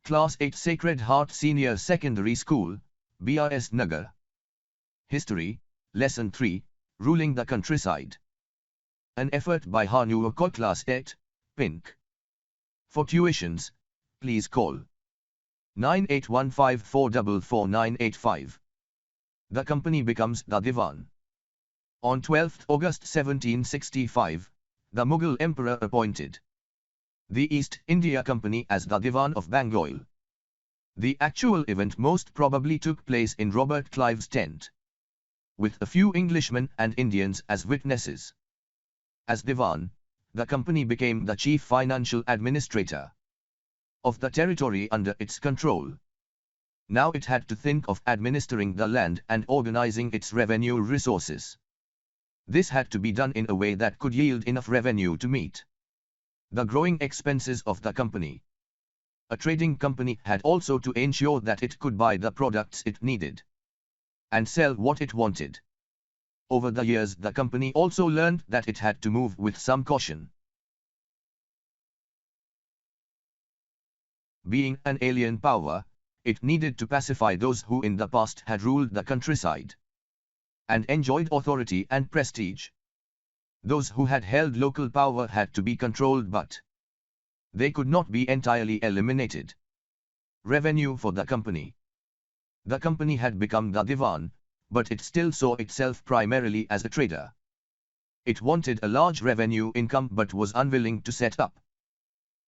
Class 8 Sacred Heart Senior Secondary School, BRS Nagar. History, Lesson 3, Ruling the Countryside. An effort by Hanu Akot Class 8, Pink. For tuitions, please call 9815444985. The company becomes the Diwan. On 12 August 1765, the Mughal Emperor appointed the East India Company as the Diwan of Bengal. The actual event most probably took place in Robert Clive's tent, with a few Englishmen and Indians as witnesses. As Diwan, the company became the chief financial administrator of the territory under its control. Now it had to think of administering the land and organizing its revenue resources. This had to be done in a way that could yield enough revenue to meet the growing expenses of the company. A trading company had also to ensure that it could buy the products it needed and sell what it wanted. Over the years, the company also learned that it had to move with some caution. Being an alien power, it needed to pacify those who in the past had ruled the countryside and enjoyed authority and prestige. Those who had held local power had to be controlled, but they could not be entirely eliminated. Revenue for the company. The company had become the Diwan, but it still saw itself primarily as a trader. It wanted a large revenue income but was unwilling to set up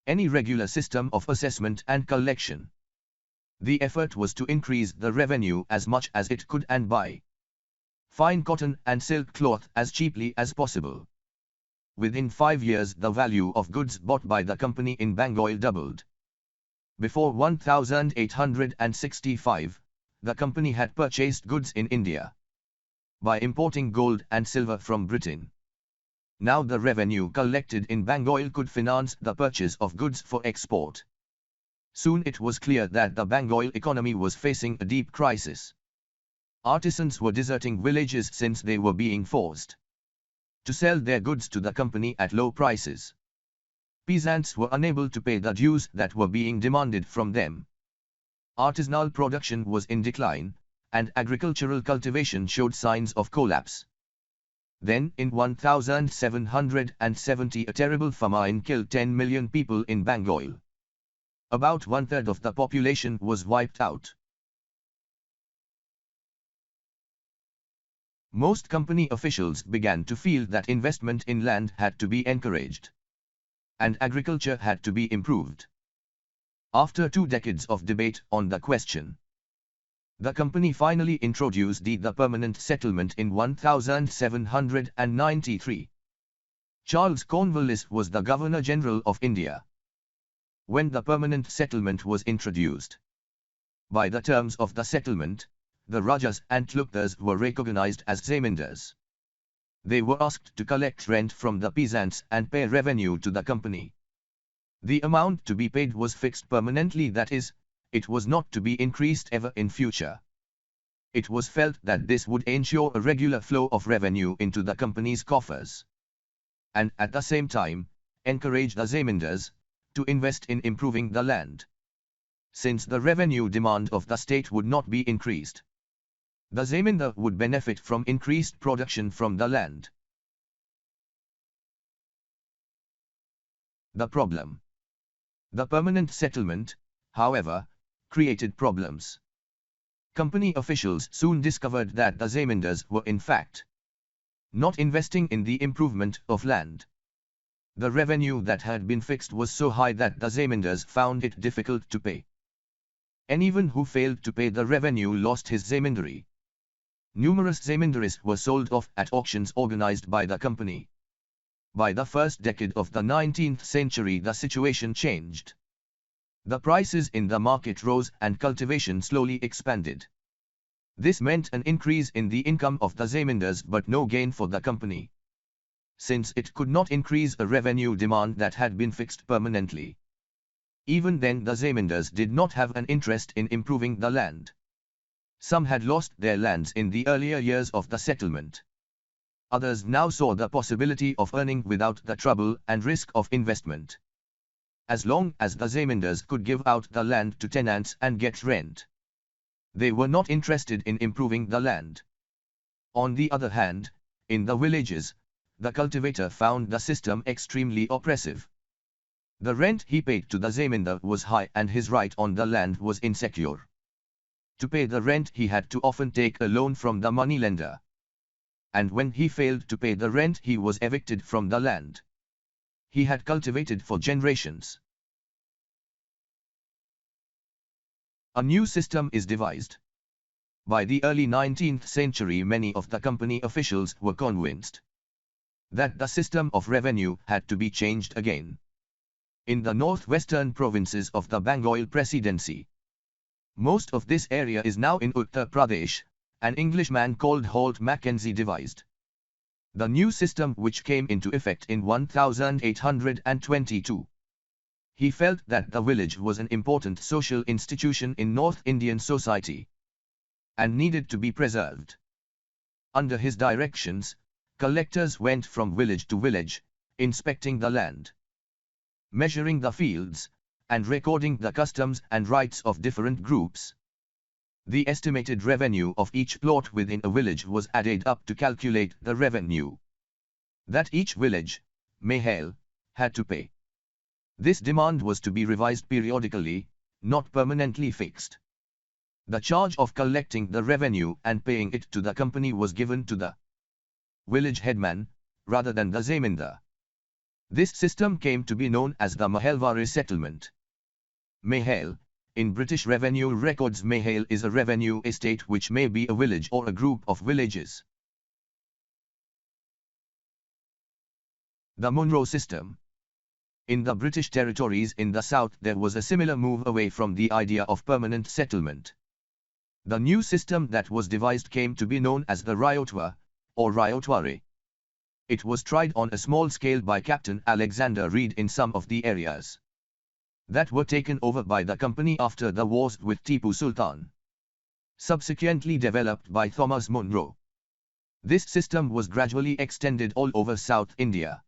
any regular system of assessment and collection. The effort was to increase the revenue as much as it could and buy fine cotton and silk cloth as cheaply as possible. Within 5 years, the value of goods bought by the company in Bengal doubled. Before 1865, the company had purchased goods in India by importing gold and silver from Britain. Now the revenue collected in Bengal could finance the purchase of goods for export. Soon it was clear that the Bengal economy was facing a deep crisis. Artisans were deserting villages since they were being forced to sell their goods to the company at low prices. Peasants were unable to pay the dues that were being demanded from them. Artisanal production was in decline, and agricultural cultivation showed signs of collapse. Then, in 1770, a terrible famine killed 10 million people in Bengal. About 1/3 of the population was wiped out. Most company officials began to feel that investment in land had to be encouraged, and agriculture had to be improved. After 2 decades of debate on the question, the company finally introduced the permanent settlement in 1793. Charles Cornwallis was the Governor-General of India when the permanent settlement was introduced. By the terms of the settlement, the Rajas and Tlugtars were recognized as Zamindars. They were asked to collect rent from the peasants and pay revenue to the company. The amount to be paid was fixed permanently, that is, it was not to be increased ever in future. It was felt that this would ensure a regular flow of revenue into the company's coffers, and at the same time, encourage the Zamindars to invest in improving the land. Since the revenue demand of the state would not be increased, the Zamindar would benefit from increased production from the land. The problem. The permanent settlement, however, created problems. Company officials soon discovered that the Zamindars were in fact not investing in the improvement of land. The revenue that had been fixed was so high that the Zamindars found it difficult to pay. Anyone who failed to pay the revenue lost his zamindari. Numerous zamindaries were sold off at auctions organized by the company. By the first decade of the 19th century, the situation changed. The prices in the market rose and cultivation slowly expanded. This meant an increase in the income of the zamindars but no gain for the company, since it could not increase a revenue demand that had been fixed permanently. Even then, the zamindars did not have an interest in improving the land. Some had lost their lands in the earlier years of the settlement. Others now saw the possibility of earning without the trouble and risk of investment. as long as the zamindars could give out the land to tenants and get rent. They were not interested in improving the land. On the other hand, in the villages, the cultivator found the system extremely oppressive. The rent he paid to the zamindar was high and his right on the land was insecure. To pay the rent he had to often take a loan from the moneylender. And when he failed to pay the rent he was evicted from the land he had cultivated for generations. A new system is devised. By the early 19th century many of the company officials were convinced that the system of revenue had to be changed again. In the northwestern provinces of the Bengal Presidency, most of this area is now in Uttar Pradesh, an Englishman called Holt Mackenzie devised the new system which came into effect in 1822. He felt that the village was an important social institution in North Indian society and needed to be preserved. Under his directions, collectors went from village to village, inspecting the land, measuring the fields, and recording the customs and rights of different groups. The estimated revenue of each plot within a village was added up to calculate the revenue that each village, Mahal, had to pay. This demand was to be revised periodically, not permanently fixed. The charge of collecting the revenue and paying it to the company was given to the village headman, rather than the zamindar. This system came to be known as the Mahelvari settlement. Mahal, in British revenue records, Mahal is a revenue estate which may be a village or a group of villages. The Monroe system. In the British territories in the south there was a similar move away from the idea of permanent settlement. The new system that was devised came to be known as the Ryotwa, or Ryotware. It was tried on a small scale by Captain Alexander Reid in some of the areas that were taken over by the company after the wars with Tipu Sultan, subsequently developed by Thomas Monro. This system was gradually extended all over South India.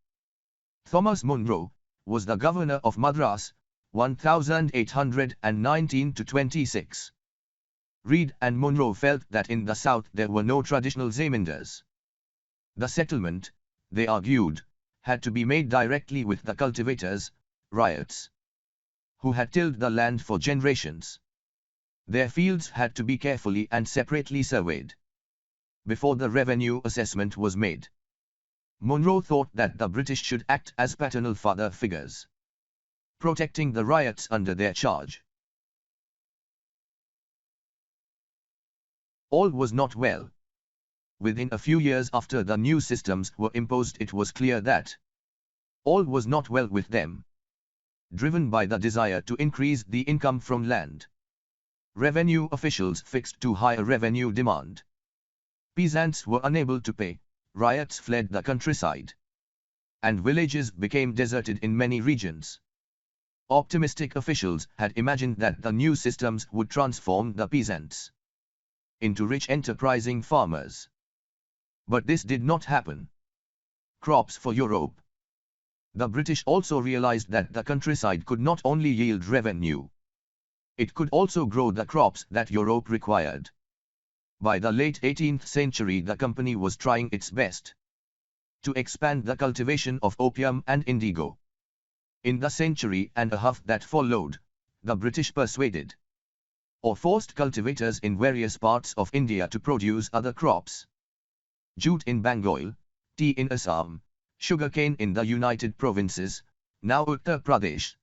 Thomas Monro was the governor of Madras, 1819 to 26. Reid and Monro felt that in the south there were no traditional zamindars. The settlement, they argued, had to be made directly with the cultivators, ryots, who had tilled the land for generations. Their fields had to be carefully and separately surveyed before the revenue assessment was made. Monro thought that the British should act as paternal father figures, protecting the ryots under their charge. All was not well. Within a few years after the new systems were imposed it was clear that all was not well with them. Driven by the desire to increase the income from land, revenue officials fixed too high a revenue demand. Peasants were unable to pay, riots fled the countryside, and villages became deserted in many regions. Optimistic officials had imagined that the new systems would transform the peasants into rich enterprising farmers. But this did not happen. Crops for Europe. The British also realized that the countryside could not only yield revenue, it could also grow the crops that Europe required. By the late 18th century the company was trying its best to expand the cultivation of opium and indigo. In the century and a half that followed, the British persuaded or forced cultivators in various parts of India to produce other crops. Jute in Bengal, tea in Assam, sugarcane in the United Provinces, now Uttar Pradesh,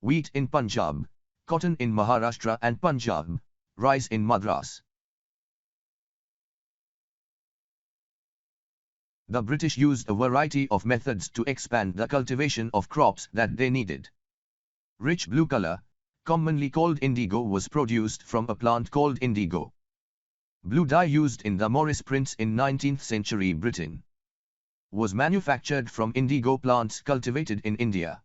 wheat in Punjab, cotton in Maharashtra and Punjab, rice in Madras. The British used a variety of methods to expand the cultivation of crops that they needed. Rich blue color, commonly called indigo, was produced from a plant called indigo. Blue dye used in the Morris prints in 19th century Britain was manufactured from indigo plants cultivated in India.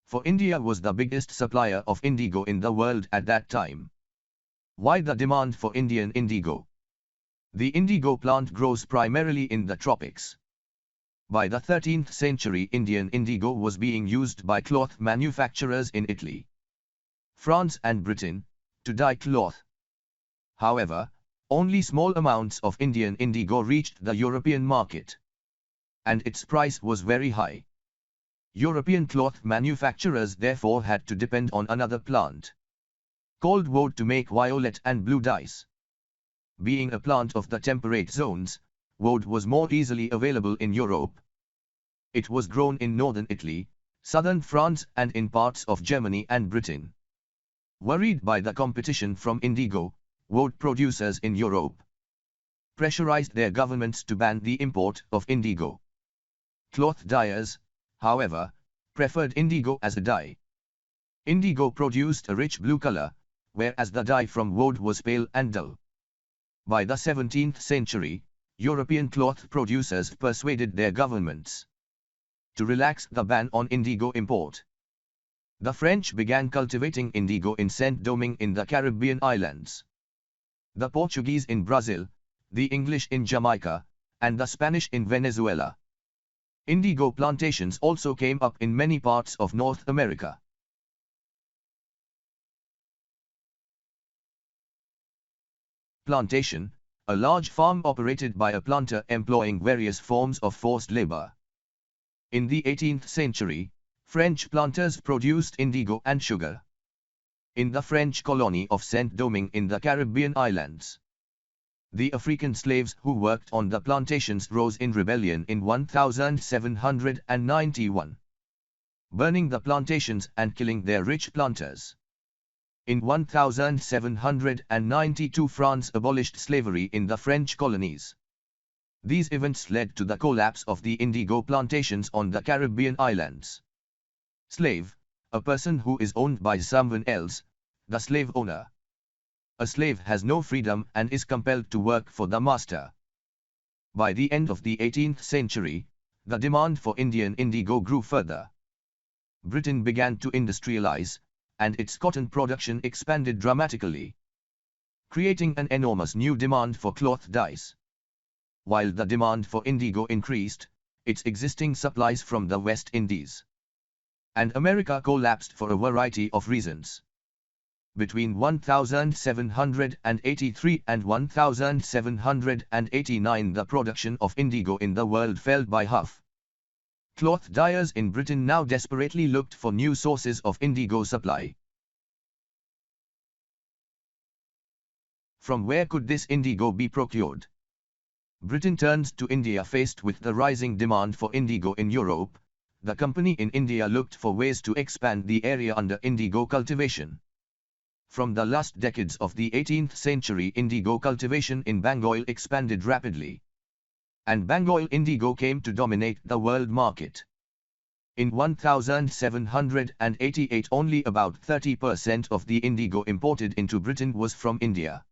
For India was the biggest supplier of indigo in the world at that time. Why the demand for Indian indigo? The indigo plant grows primarily in the tropics. By the 13th century, Indian indigo was being used by cloth manufacturers in Italy, France and Britain, to dye cloth. However, only small amounts of Indian indigo reached the European market, and its price was very high. European cloth manufacturers therefore had to depend on another plant, called woad, to make violet and blue dyes. Being a plant of the temperate zones, woad was more easily available in Europe. It was grown in northern Italy, southern France and in parts of Germany and Britain. Worried by the competition from indigo, woad producers in Europe pressurized their governments to ban the import of indigo. Cloth dyers, however, preferred indigo as a dye. Indigo produced a rich blue color, whereas the dye from woad was pale and dull. By the 17th century, European cloth producers persuaded their governments to relax the ban on indigo import. The French began cultivating indigo in Saint-Domingue in the Caribbean islands, the Portuguese in Brazil, the English in Jamaica, and the Spanish in Venezuela. Indigo plantations also came up in many parts of North America. Plantation, a large farm operated by a planter employing various forms of forced labor. In the 18th century, French planters produced indigo and sugar in the French colony of Saint-Domingue in the Caribbean islands. The African slaves who worked on the plantations rose in rebellion in 1791, burning the plantations and killing their rich planters. In 1792, France abolished slavery in the French colonies. These events led to the collapse of the indigo plantations on the Caribbean islands. Slave, a person who is owned by someone else, the slave owner. A slave has no freedom and is compelled to work for the master. By the end of the 18th century, the demand for Indian indigo grew further. Britain began to industrialize, and its cotton production expanded dramatically, creating an enormous new demand for cloth dyes. While the demand for indigo increased, its existing supplies from the West Indies and America collapsed for a variety of reasons. Between 1783 and 1789, the production of indigo in the world fell by half. Cloth dyers in Britain now desperately looked for new sources of indigo supply. From where could this indigo be procured? Britain turned to India. Faced with the rising demand for indigo in Europe, the company in India looked for ways to expand the area under indigo cultivation. From the last decades of the 18th century, indigo cultivation in Bengal expanded rapidly, and Bengal indigo came to dominate the world market. In 1788, only about 30% of the indigo imported into Britain was from India.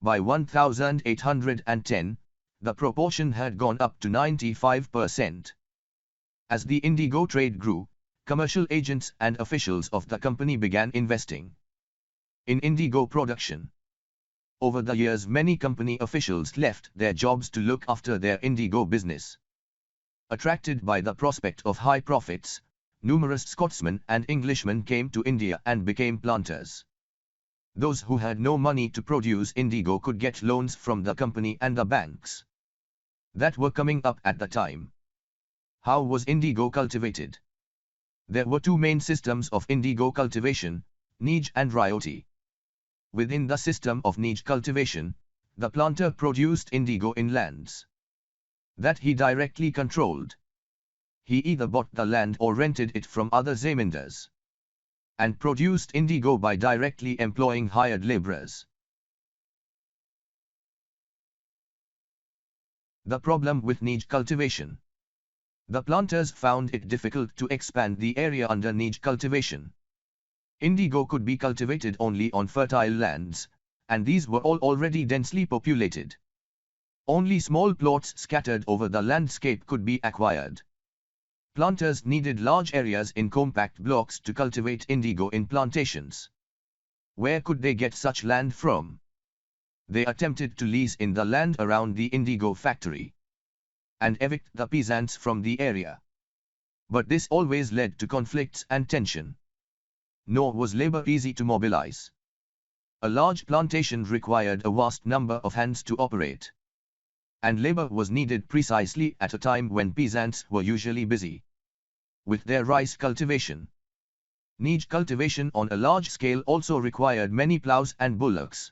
By 1810, the proportion had gone up to 95%. As the indigo trade grew, commercial agents and officials of the company began investing in indigo production. Over the years, many company officials left their jobs to look after their indigo business. Attracted by the prospect of high profits, numerous Scotsmen and Englishmen came to India and became planters. Those who had no money to produce indigo could get loans from the company and the banks that were coming up at the time. How was indigo cultivated? There were two main systems of indigo cultivation, niche and rayoti. Within the system of niche cultivation, the planter produced indigo in lands that he directly controlled. He either bought the land or rented it from other zamindars, and produced indigo by directly employing hired laborers. The problem with niche cultivation. The planters found it difficult to expand the area under niche cultivation. Indigo could be cultivated only on fertile lands, and these were all already densely populated. Only small plots scattered over the landscape could be acquired. Planters needed large areas in compact blocks to cultivate indigo in plantations. Where could they get such land from? They attempted to lease in the land around the indigo factory. and evict the peasants from the area. But this always led to conflicts and tension. Nor was labor easy to mobilize. A large plantation required a vast number of hands to operate. And labor was needed precisely at a time when peasants were usually busy with their rice cultivation. Niche cultivation on a large scale also required many plows and bullocks.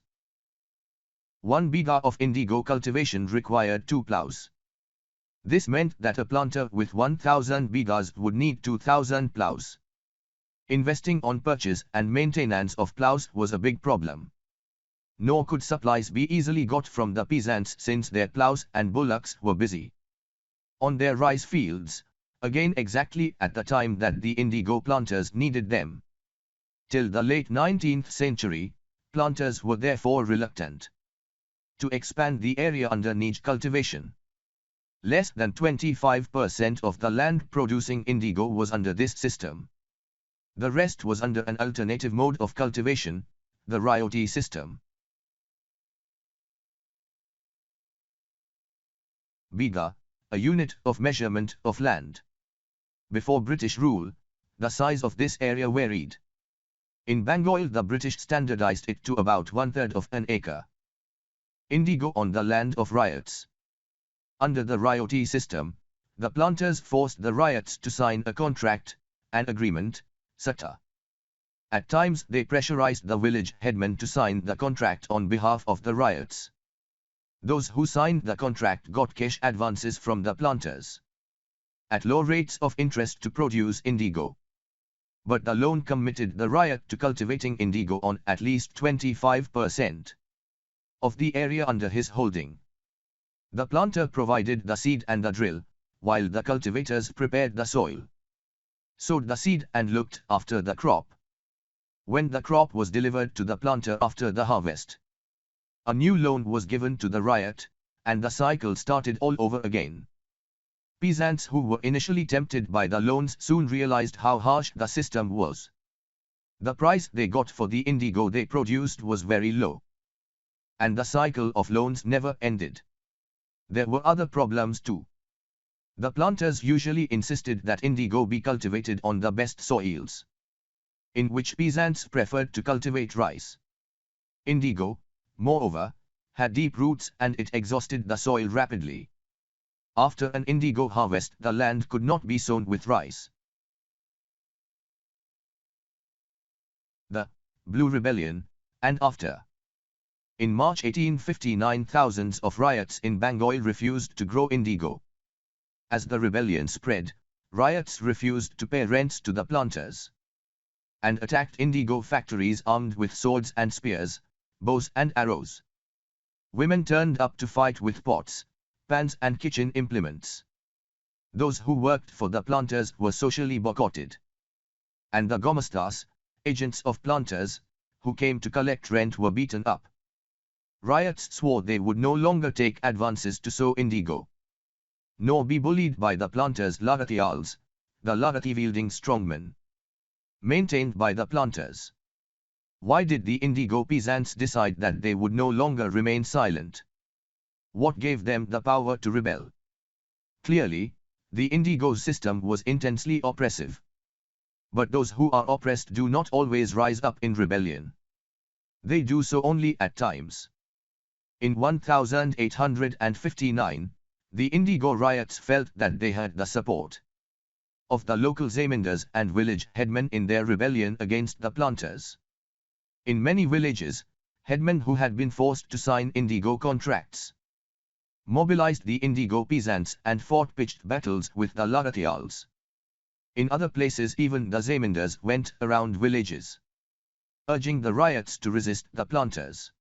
1 bighah of indigo cultivation required 2 plows. This meant that a planter with 1,000 bighahs would need 2,000 plows. Investing on purchase and maintenance of plows was a big problem. Nor could supplies be easily got from the peasants since their plows and bullocks were busy on their rice fields, again exactly at the time that the indigo planters needed them. Till the late 19th century, planters were therefore reluctant to expand the area under niche cultivation. Less than 25% of the land producing indigo was under this system. The rest was under an alternative mode of cultivation, the royalty system. Bighah, a unit of measurement of land. Before British rule, the size of this area varied. In Bengal the British standardized it to about 1/3 of an acre. Indigo on the land of ryots. Under the royalty system, the planters forced the ryots to sign a contract, an agreement, SATA. At times they pressurized the village headmen to sign the contract on behalf of the ryots. Those who signed the contract got cash advances from the planters at low rates of interest to produce indigo. But the loan committed the ryot to cultivating indigo on at least 25% of the area under his holding. The planter provided the seed and the drill, while the cultivators prepared the soil, sowed the seed and looked after the crop. When the crop was delivered to the planter after the harvest, a new loan was given to the ryot, and the cycle started all over again. Peasants who were initially tempted by the loans soon realized how harsh the system was. The price they got for the indigo they produced was very low. And the cycle of loans never ended. There were other problems too. The planters usually insisted that indigo be cultivated on the best soils, in which peasants preferred to cultivate rice. Indigo, moreover, had deep roots and it exhausted the soil rapidly. After an indigo harvest the land could not be sown with rice. The Blue Rebellion, and after. In March 1859 thousands of ryots in Bengal refused to grow indigo. As the rebellion spread, ryots refused to pay rents to the planters and attacked indigo factories armed with swords and spears, bows and arrows. Women turned up to fight with pots, pans and kitchen implements. Those who worked for the planters were socially boycotted. And the gomastas, agents of planters, who came to collect rent were beaten up. Ryots swore they would no longer take advances to sow indigo, nor be bullied by the planters' laratyals, the larati-wielding strongmen, maintained by the planters. Why did the indigo peasants decide that they would no longer remain silent? What gave them the power to rebel? Clearly, the indigo system was intensely oppressive. But those who are oppressed do not always rise up in rebellion. They do so only at times. In 1859, the indigo ryots felt that they had the support of the local zamindars and village headmen in their rebellion against the planters. In many villages, headmen who had been forced to sign indigo contracts mobilized the indigo peasants and fought pitched battles with the laratyals. In other places even the zamindars went around villages, urging the ryots to resist the planters.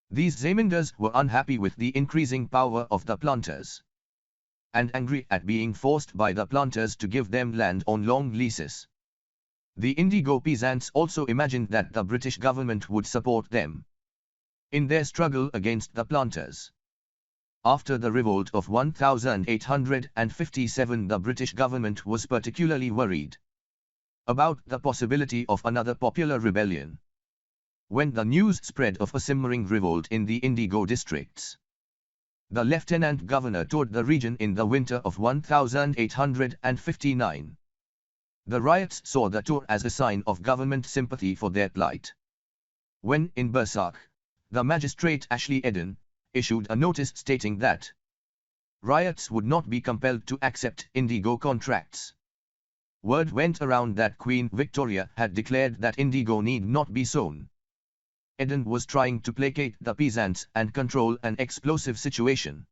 These zamindars were unhappy with the increasing power of the planters, and angry at being forced by the planters to give them land on long leases. The indigo peasants also imagined that the British government would support them in their struggle against the planters. After the revolt of 1857, the British government was particularly worried about the possibility of another popular rebellion. when the news spread of a simmering revolt in the indigo districts. The lieutenant governor toured the region in the winter of 1859. The riots saw the tour as a sign of government sympathy for their plight. When in Bursak, the magistrate Ashley Eden issued a notice stating that riots would not be compelled to accept indigo contracts. Word went around that Queen Victoria had declared that indigo need not be sown. Eden was trying to placate the peasants and control an explosive situation.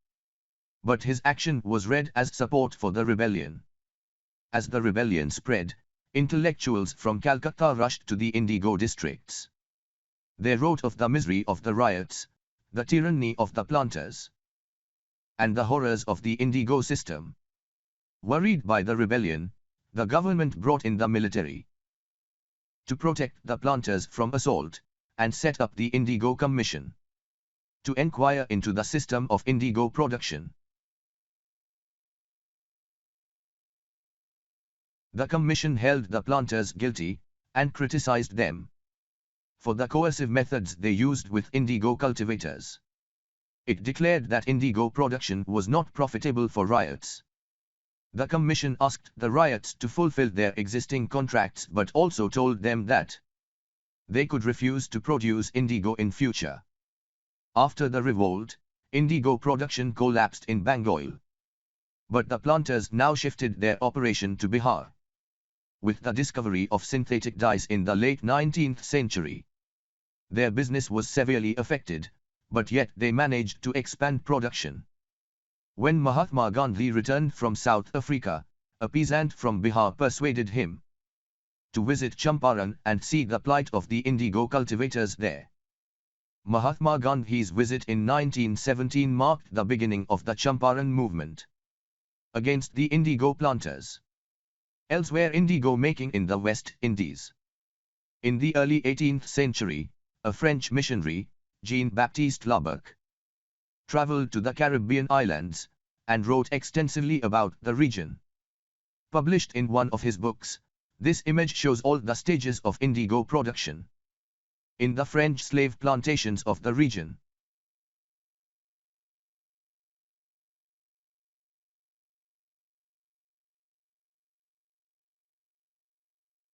But his action was read as support for the rebellion. As the rebellion spread, intellectuals from Calcutta rushed to the indigo districts. They wrote of the misery of the riots, the tyranny of the planters, and the horrors of the indigo system. Worried by the rebellion, the government brought in the military to protect the planters from assault, and set up the Indigo Commission to inquire into the system of indigo production. The commission held the planters guilty, and criticized them for the coercive methods they used with indigo cultivators. It declared that indigo production was not profitable for riots. The commission asked the riots to fulfill their existing contracts but also told them that they could refuse to produce indigo in future. After the revolt, indigo production collapsed in Bengal. But the planters now shifted their operation to Bihar. With the discovery of synthetic dyes in the late 19th century, their business was severely affected, but yet they managed to expand production. When Mahatma Gandhi returned from South Africa, a peasant from Bihar persuaded him to visit Champaran and see the plight of the indigo cultivators there. Mahatma Gandhi's visit in 1917 marked the beginning of the Champaran movement against the indigo planters. Elsewhere, indigo making in the West Indies. In the early 18th century, a French missionary, Jean-Baptiste Labec, traveled to the Caribbean islands and wrote extensively about the region. Published in one of his books, this image shows all the stages of indigo production in the French slave plantations of the region.